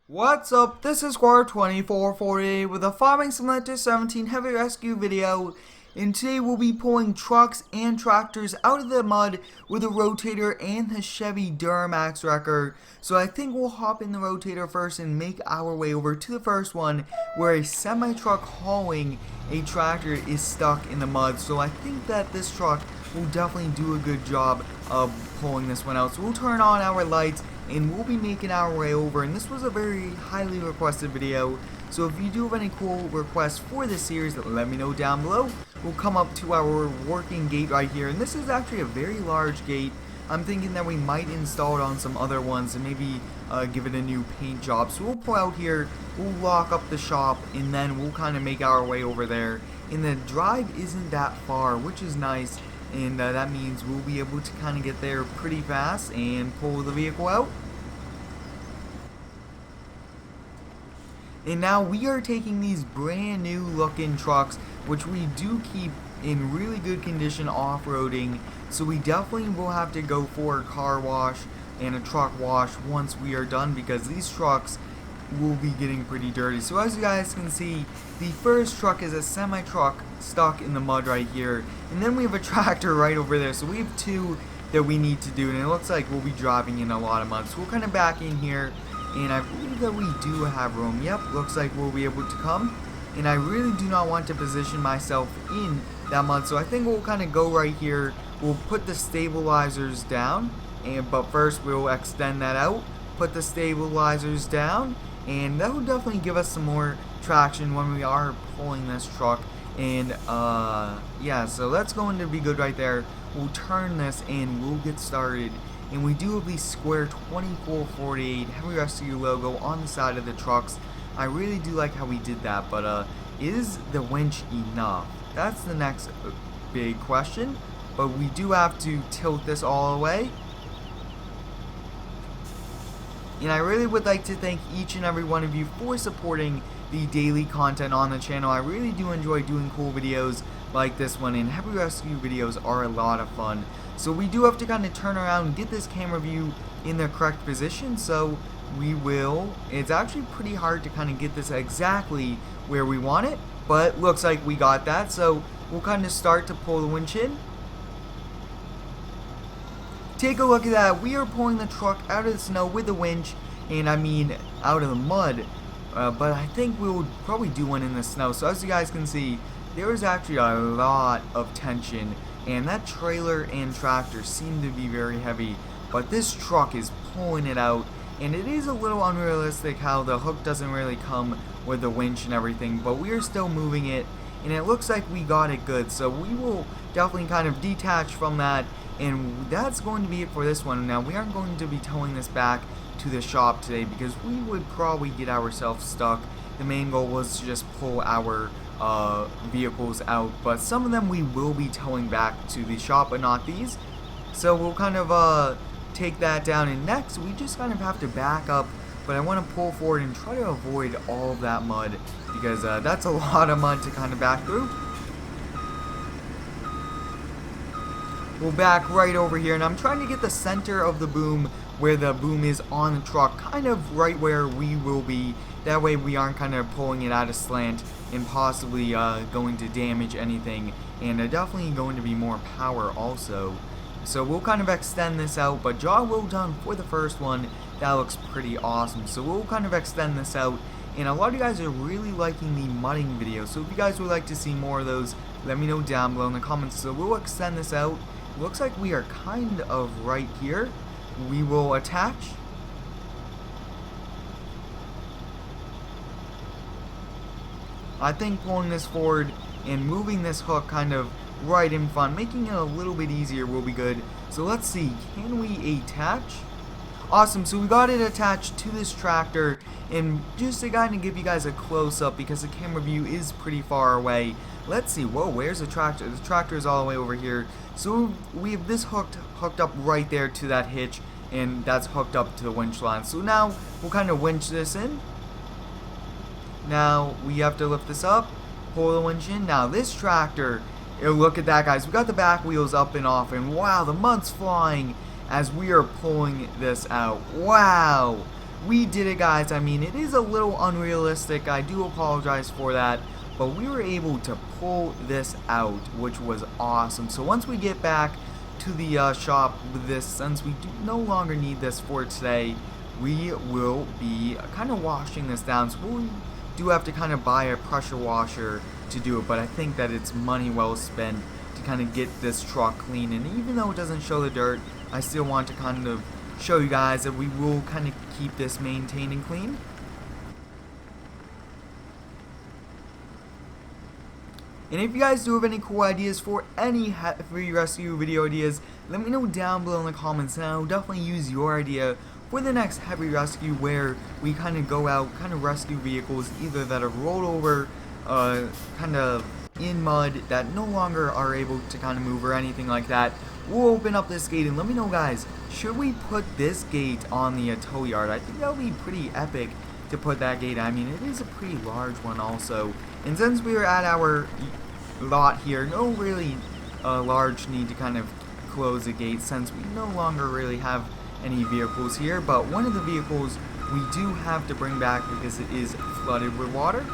What's up? This is Squad 2448 with a Farming Simulator 17 heavy rescue video, and today we'll be pulling trucks and tractors out of the mud with a Rotator and the Chevy Duramax wrecker. So I think we'll hop in the Rotator first and make our way over to the first one where a semi-truck hauling a tractor is stuck in the mud. So I think that this truck will definitely do a good job of pulling this one out. So we'll turn on our lights and we'll be making our way over, and this was a very highly requested video, so if you do have any cool requests for this series, let me know down below. We'll come up to our working gate right here, and this is actually a very large gate. I'm thinking that we might install it on some other ones and maybe give it a new paint job. So we'll pull out here, we'll lock up the shop, and then we'll kind of make our way over there. And the drive isn't that far, which is nice, and that means we'll be able to kind of get there pretty fast and pull the vehicle out. And now we are taking these brand new looking trucks, which we do keep in really good condition off-roading, so we definitely will have to go for a car wash and a truck wash once we are done, because these trucks will be getting pretty dirty. So as you guys can see, the first truck is a semi-truck stuck in the mud right here, and then we have a tractor right over there. So we have two that we need to do, and it looks like we'll be driving in a lot of mud. So we'll kind of back in here, and I believe that we do have room. Yep, looks like we'll be able to come, and I really do not want to position myself in that mud, so I think we'll kind of go right here. We'll put the stabilizers down, but first we'll extend that out, put the stabilizers down, and that will definitely give us some more traction when we are pulling this truck. And yeah, so that's going to be good right there. We'll turn this and we'll get started. And we do have the square 2448 heavy rescue logo on the side of the trucks. I really do like how we did that, but is the winch enough? That's the next big question. But we do have to tilt this all the way. And I really would like to thank each and every one of you for supporting the daily content on the channel. I really do enjoy doing cool videos like this one, and heavy rescue videos are a lot of fun. So we do have to kind of turn around and get this camera view in the correct position, so we will. It's actually pretty hard to kind of get this exactly where we want it, but looks like we got that. So we'll kind of start to pull the winch in. Take a look at that. We are pulling the truck out of the snow with the winch, and I mean out of the mud, but I think we'll probably do one in the snow. So as you guys can see, there is actually a lot of tension, and that trailer and tractor seem to be very heavy, but this truck is pulling it out, and it is a little unrealistic how the hook doesn't really come with the winch and everything, but we are still moving it, and it looks like we got it good. So we will definitely kind of detach from that, and that's going to be it for this one. Now we aren't going to be towing this back to the shop today because we would probably get ourselves stuck. The main goal was to just pull our vehicles out, but some of them we will be towing back to the shop, but not these. So we'll kind of take that down, and next we just kind of have to back up, but I want to pull forward and try to avoid all of that mud, because that's a lot of mud to kind of back through. We'll back right over here, and I'm trying to get the center of the boom where the boom is on the truck, kind of right where we will be. That way we aren't kind of pulling it out of slant and possibly going to damage anything, and definitely going to be more power also. So we'll kind of extend this out, but job well done for the first one. That looks pretty awesome. So we'll kind of extend this out, and a lot of you guys are really liking the mudding videos, so if you guys would like to see more of those, let me know down below in the comments. So we'll extend this out. Looks like we are kind of right here. We will attach. I think pulling this forward and moving this hook kind of right in front, making it a little bit easier, will be good. So let's see, can we attach? Awesome, so we got it attached to this tractor, and just to kind of give you guys a close-up because the camera view is pretty far away. Let's see, whoa, where's the tractor? The tractor is all the way over here. So we have this hooked up right there to that hitch, and that's hooked up to the winch line. So now we'll kind of winch this in. Now we have to lift this up, pull the winch in. Now this tractor, look at that, guys. We got the back wheels up and off, and wow, the mud's flying as we are pulling this out. Wow, we did it, guys. I mean, it is a little unrealistic. I do apologize for that. But we were able to pull this out, which was awesome. So once we get back to the shop with this, since we do no longer need this for today, we will be kind of washing this down. So we do have to kind of buy a pressure washer to do it, but I think that it's money well spent to kind of get this truck clean. And even though it doesn't show the dirt, I still want to kind of show you guys that we will kind of keep this maintained and clean. And if you guys do have any cool ideas for any heavy rescue video ideas, let me know down below in the comments, and I'll definitely use your idea for the next heavy rescue, where we kind of go out, kind of rescue vehicles either that are rolled over, kind of in mud, that no longer are able to kind of move or anything like that. We'll open up this gate, and let me know, guys, should we put this gate on the tow yard? I think that would be pretty epic to put that gate. I mean, it is a pretty large one also, and since we are at our lot here, no really large need to kind of close the gate, since we no longer really have any vehicles here. But one of the vehicles we do have to bring back because it is flooded with water,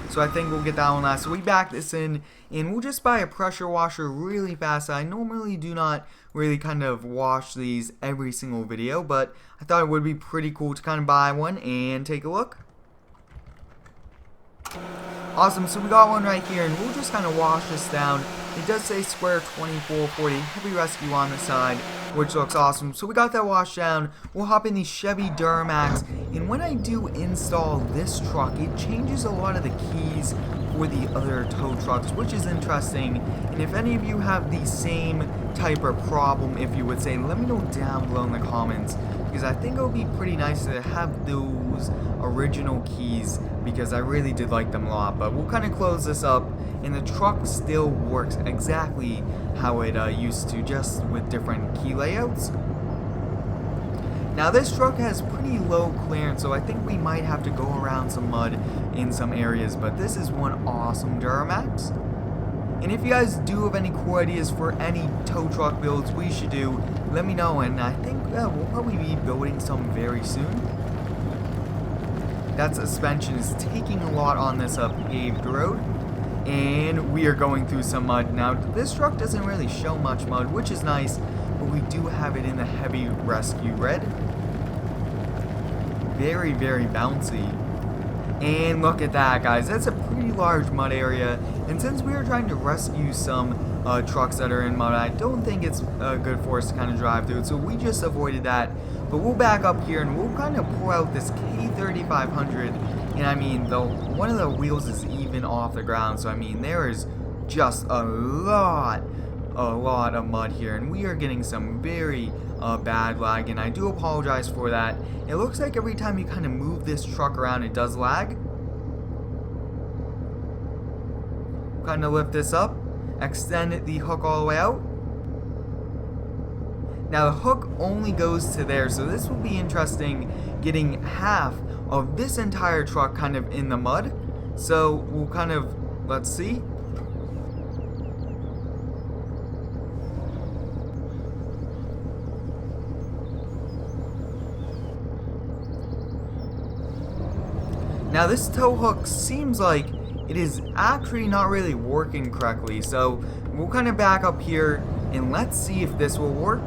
so I think we'll get that one last. So we back this in, and we'll just buy a pressure washer really fast. I normally do not really kind of wash these every single video, but I thought it would be pretty cool to kind of buy one and take a look. Awesome, so we got one right here, and we'll just kind of wash this down. It does say Square 2440 Heavy Rescue on the side, which looks awesome. So we got that washed down. We'll hop in the Chevy Duramax, and when I do install this truck, it changes a lot of the keys for the other tow trucks, which is interesting. And if any of you have the same type of problem, if you would say, let me know down below in the comments, because I think it would be pretty nice to have those original keys, because I really did like them a lot. But we'll kind of close this up, and the truck still works exactly how it used to, just with different key layouts. Now this truck has pretty low clearance, so I think we might have to go around some mud in some areas, but this is one awesome Duramax. And if you guys do have any cool ideas for any tow truck builds we should do, let me know, and I think we'll probably be building some very soon. That suspension is taking a lot on this paved road, and we are going through some mud. Now this truck doesn't really show much mud, which is nice, but we do have it in the heavy rescue red. Very, very bouncy. And look at that, guys, that's a pretty large mud area, and since we are trying to rescue some trucks that are in mud, I don't think it's good for us to kind of drive through it, so we just avoided that. But we'll back up here, and we'll kind of pull out this K3500, and I mean, one of the wheels is even off the ground, so I mean, there is just a lot of mud here, and we are getting some very bad lag, and I do apologize for that. It looks like every time you kind of move this truck around, it does lag. Kind of lift this up, extend the hook all the way out. Now the hook only goes to there, so this will be interesting, getting half of this entire truck kind of in the mud. So we'll kind of, let's see. Now this tow hook seems like it is actually not really working correctly, so we'll kind of back up here and let's see if this will work.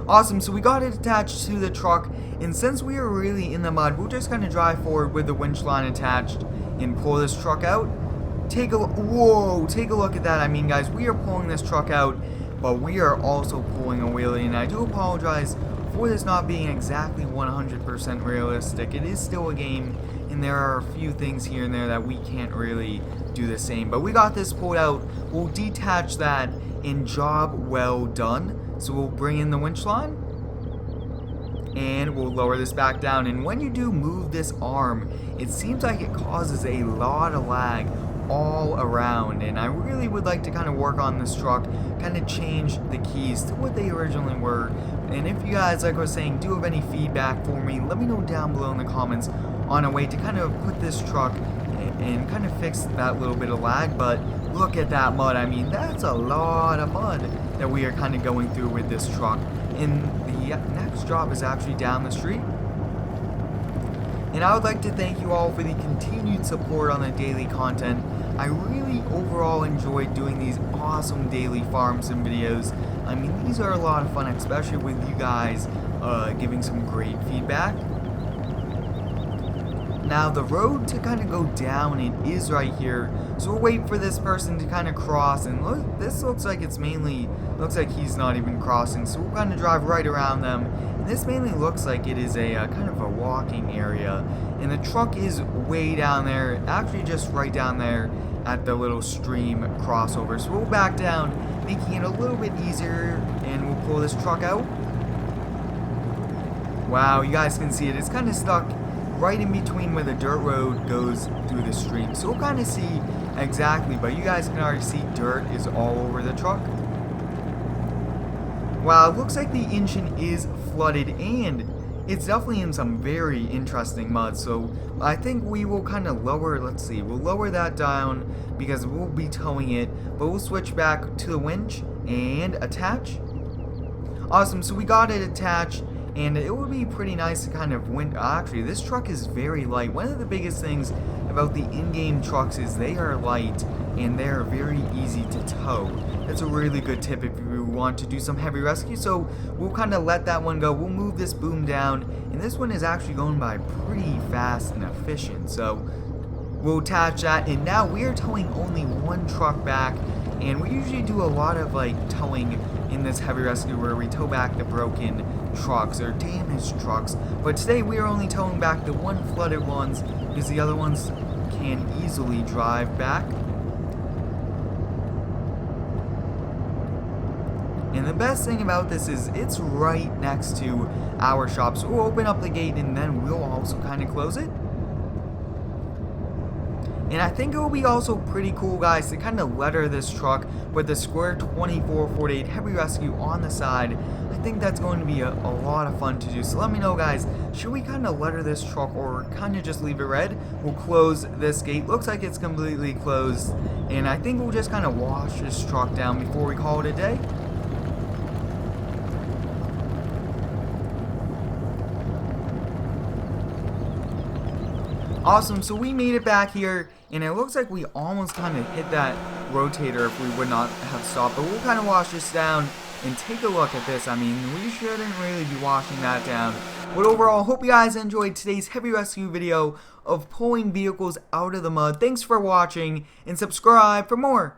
Awesome, so we got it attached to the truck, and since we are really in the mud, we'll just kind of drive forward with the winch line attached and pull this truck out. Whoa, take a look at that. I mean, guys, we are pulling this truck out, but we are also pulling a wheelie, and I do apologize for this not being exactly 100% realistic. It is still a game, and there are a few things here and there that we can't really do the same. But we got this pulled out. We'll detach that, and job well done. So we'll bring in the winch line, and we'll lower this back down. And when you do move this arm, it seems like it causes a lot of lag all around, and I really would like to kind of work on this truck, kind of change the keys to what they originally were. And if you guys, like I was saying, do have any feedback for me, let me know down below in the comments on a way to kind of put this truck and kind of fix that little bit of lag. But look at that mud. I mean, that's a lot of mud that we are kind of going through with this truck. And the next job is actually down the street. And I would like to thank you all for the continued support on the daily content. I really overall enjoyed doing these awesome daily farm sim videos. I mean, these are a lot of fun, especially with you guys giving some great feedback. Now the road to kind of go down, it is right here, so we'll wait for this person to kind of cross, and look, this looks like it's mainly, looks like he's not even crossing, so we'll kind of drive right around them. And this mainly looks like it is a kind of a walking area, and the truck is way down there, actually just right down there at the little stream crossover. So we'll back down, making it a little bit easier, and we'll pull this truck out. Wow, you guys can see it, it's kind of stuck right in between where the dirt road goes through the stream. So we'll kind of see exactly, but you guys can already see dirt is all over the truck. Wow, it looks like the engine is flooded, and it's definitely in some very interesting mud. So I think we will kind of lower, let's see, we'll lower that down because we'll be towing it, but we'll switch back to the winch and attach. Awesome, so we got it attached. And it would be pretty nice to kind of actually, this truck is very light. One of the biggest things about the in-game trucks is they are light and they are very easy to tow. That's a really good tip if you want to do some heavy rescue. So we'll kind of let that one go. We'll move this boom down, and this one is actually going by pretty fast and efficient. So we'll attach that, and now we are towing only one truck back. And we usually do a lot of like towing in this heavy rescue where we tow back the broken trucks or damaged trucks, but today we are only towing back the one flooded ones because the other ones can easily drive back. And the best thing about this is it's right next to our shop, so we'll open up the gate and then we'll also kind of close it. And I think it will be also pretty cool, guys, to kind of letter this truck with the square 2448 heavy rescue on the side. I think that's going to be a lot of fun to do. So let me know, guys, should we kind of letter this truck or kind of just leave it red? We'll close this gate. Looks like it's completely closed. And I think we'll just kind of wash this truck down before we call it a day. Awesome, so we made it back here, and it looks like we almost kind of hit that rotator if we would not have stopped, but we'll kind of wash this down and take a look at this. I mean, we shouldn't really be washing that down, but overall, hope you guys enjoyed today's heavy rescue video of pulling vehicles out of the mud. Thanks for watching, and subscribe for more.